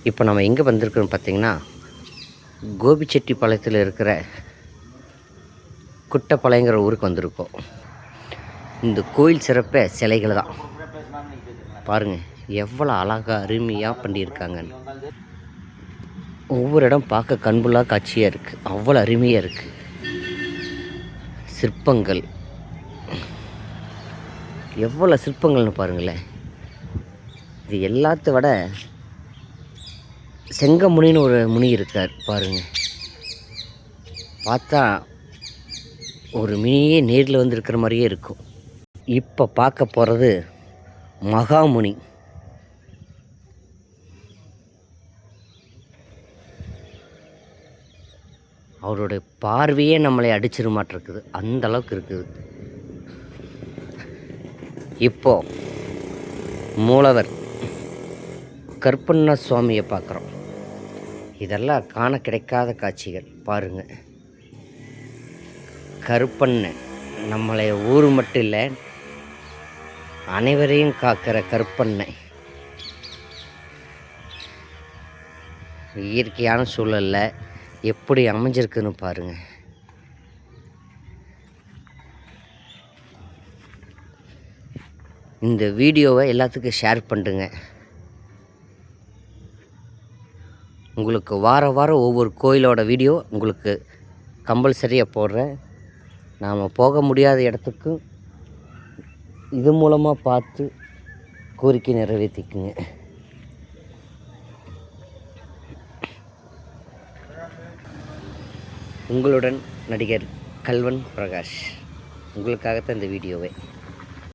இப்போ நம்ம எங்கே வந்திருக்கோன்னு பார்த்தீங்கன்னா, கோபிச்செட்டிப்பாளையத்தில் இருக்கிற குட்டப்பாளையங்கிற ஊருக்கு வந்திருக்கோம். இந்த கோயில் சிறப்பே சிலைகள் தான். பாருங்கள் எவ்வளோ அழகாக அருமையாக பண்ணியிருக்காங்கன்னு. ஒவ்வொரு இடம் பார்க்க கண்புள்ளா காட்சியாக இருக்குது. அவ்வளோ அருமையாக இருக்குது. சிற்பங்கள் எவ்வளோ சிற்பங்கள்னு பாருங்களேன். இது எல்லாத்த விட செங்கமுனின்னு ஒரு முனி இருக்கார் பாருங்கள். பார்த்தா ஒரு மினியே நேரில் வந்திருக்கிற மாதிரியே இருக்கும். இப்போ பார்க்க போகிறது மகாமுனி. அவருடைய பார்வையே நம்மளை அடிச்சிட மாட்டிருக்குது, அந்த அளவுக்கு இருக்குது. இப்போ மூலவர் கருப்பண்ண சுவாமியை பார்க்குறோம். இதெல்லாம் காண கிடைக்காத காட்சிகள் பாருங்கள். கருப்பண்ணன் நம்மளை ஊர் மட்டும் இல்லை, அனைவரையும் காக்கிற கருப்பண்ணன் இயற்கையான சூழலில் எப்படி அமைஞ்சிருக்குன்னு பாருங்கள். இந்த வீடியோவை எல்லாத்துக்கும் ஷேர் பண்ணுங்க. உங்களுக்கு வாரம் ஒவ்வொரு கோயிலோட வீடியோ உங்களுக்கு கம்பல்சரியாக போடுறேன். நாம் போக முடியாத இடத்துக்கு இது மூலமாக பார்த்து கோரிக்கை நிறைவேற்றிக்குங்க. உங்களுடன் நடிகர் கல்வன் பிரகாஷ். உங்களுக்காகத்தான் இந்த வீடியோவை.